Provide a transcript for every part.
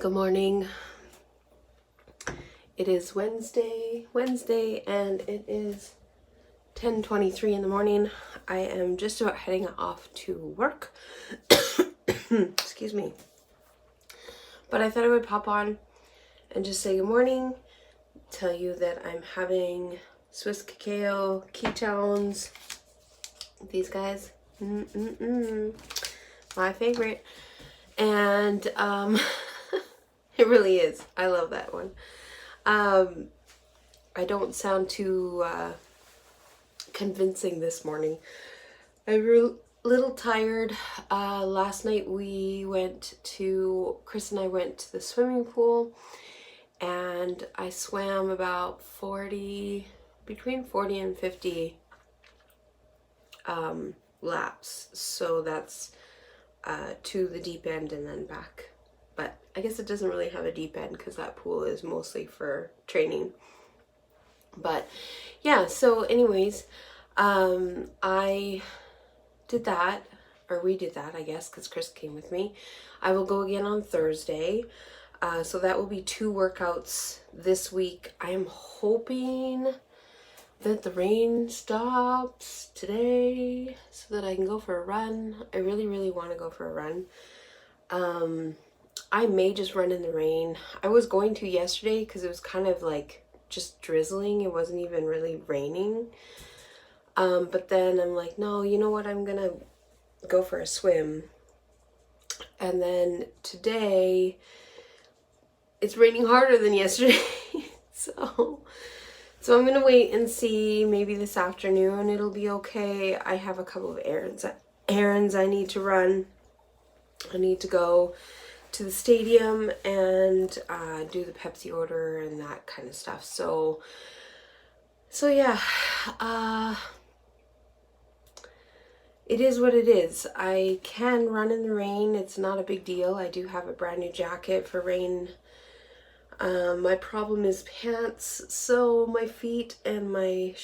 Good morning. It is Wednesday, and it is 10:23 in the morning. I am just about heading off to work. Excuse me. But I thought I would pop on and just say good morning, tell you that I'm having Swiss cacao ketones. These guys, my favorite. And it really is. I love that one. I don't sound too convincing this morning. I'm a little tired. Last night Chris and I went to the swimming pool, and I swam about between 40 and 50 laps. So that's to the deep end and then back. But I guess it doesn't really have a deep end because that pool is mostly for training. But yeah, so anyways, I did that, or we did that, I guess, because Chris came with me. I will go again on Thursday. So that will be 2 workouts this week. I am hoping that the rain stops today so that I can go for a run. I really, really want to go for a run. I may just run in the rain. I was going to yesterday because it was kind of like just drizzling. It wasn't even really raining. But then I'm like, no, you know what? I'm gonna go for a swim. And then today it's raining harder than yesterday. So I'm gonna wait and see. Maybe this afternoon it'll be okay. I have a couple of errands I need to run. I need to go to the stadium and do the Pepsi order and that kind of stuff. So yeah, it is what it is. I can run in the rain. It's not a big deal. I do have a brand new jacket for rain. My problem is pants, so my feet and my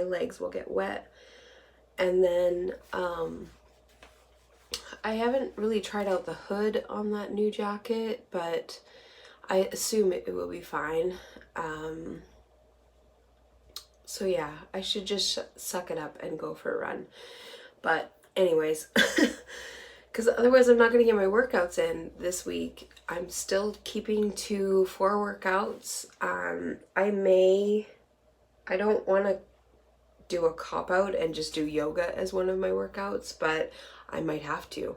legs will get wet. And then I haven't really tried out the hood on that new jacket, but I assume it will be fine. So yeah, I should just suck it up and go for a run. But anyways, because otherwise I'm not going to get my workouts in this week. I'm still keeping to 4 workouts. I don't want to do a cop-out and just do yoga as one of my workouts, but I might have to,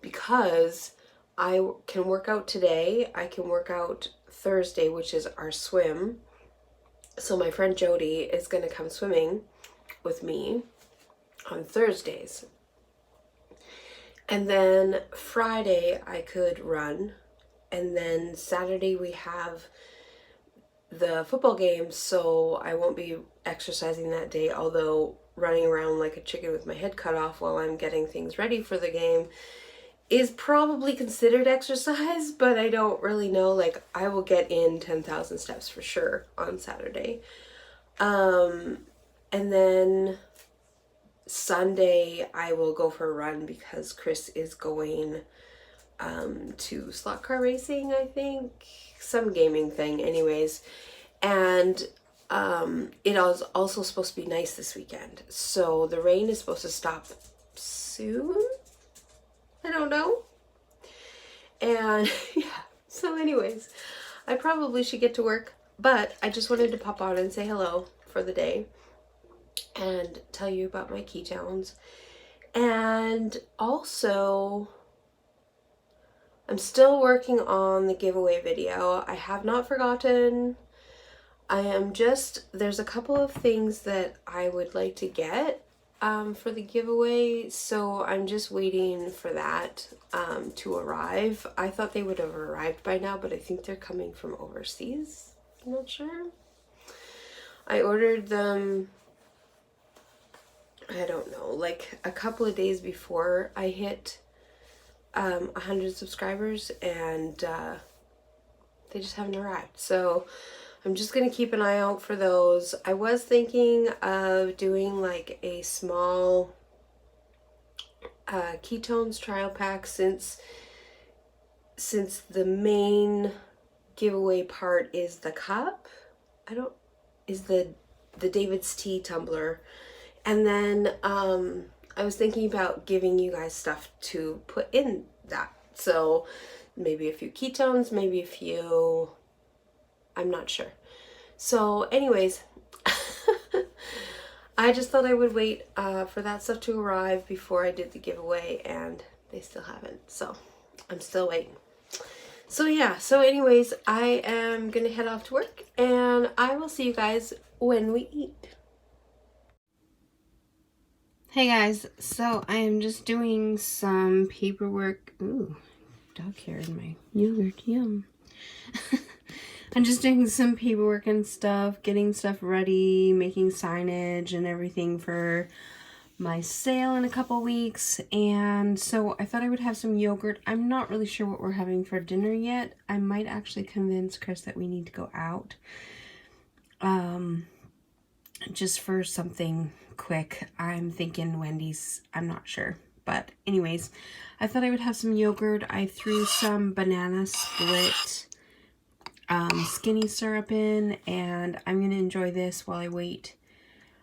because I can work out today. I can work out Thursday, which is our swim. So my friend Jody is going to come swimming with me on Thursdays. And then Friday I could run. And then Saturday we have the football game, so I won't be exercising that day, although running around like a chicken with my head cut off while I'm getting things ready for the game is probably considered exercise, but I don't really know. Like, I will get in 10,000 steps for sure on Saturday. And then Sunday I will go for a run because Chris is going to slot car racing, I think, some gaming thing anyways. And it is also supposed to be nice this weekend, so the rain is supposed to stop soon. I don't know. And yeah, so anyways, I probably should get to work, but I just wanted to pop on and say hello for the day and tell you about my ketones. And also, I'm still working on the giveaway video. I have not forgotten. There's a couple of things that I would like to get for the giveaway, so I'm just waiting for that to arrive. I thought they would have arrived by now, but I think they're coming from overseas. I'm not sure. I ordered them, I don't know, like a couple of days before I hit 100 subscribers, and they just haven't arrived. So I'm just going to keep an eye out for those. I was thinking of doing like a small ketones trial pack, since since the main giveaway part is the cup, is the David's tea tumbler. And then I was thinking about giving you guys stuff to put in that. So maybe a few ketones, maybe a few, I'm not sure. So anyways, I just thought I would wait for that stuff to arrive before I did the giveaway, and they still haven't. So I'm still waiting. So yeah, so anyways, I am gonna head off to work, and I will see you guys when we eat. Hey guys, so I am just doing some paperwork. Ooh, dog hair in my yogurt, yum. I'm just doing some paperwork and stuff, getting stuff ready, making signage and everything for my sale in a couple weeks. And so I thought I would have some yogurt. I'm not really sure what we're having for dinner yet. I might actually convince Chris that we need to go out. Just for something quick. I'm thinking Wendy's. I'm not sure. But anyways, I thought I would have some yogurt. I threw some banana split skinny syrup in, and I'm going to enjoy this while I wait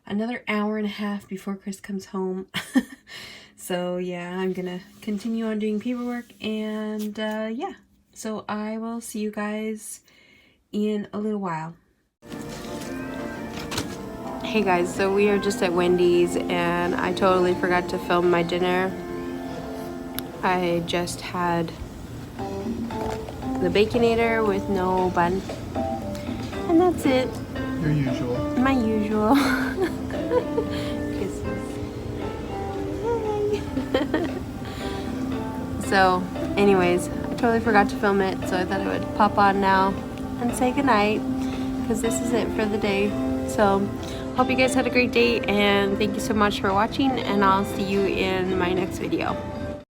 another hour and a half before Chris comes home. So yeah, I'm going to continue on doing paperwork, and yeah. So I will see you guys in a little while. Hey guys, so we are just at Wendy's, and I totally forgot to film my dinner. I just had the Baconator with no bun, and that's it. Your usual. My usual. Kisses. Yay. So anyways, I totally forgot to film it, so I thought I would pop on now and say goodnight, because this is it for the day. So hope you guys had a great day, and thank you so much for watching, and I'll see you in my next video.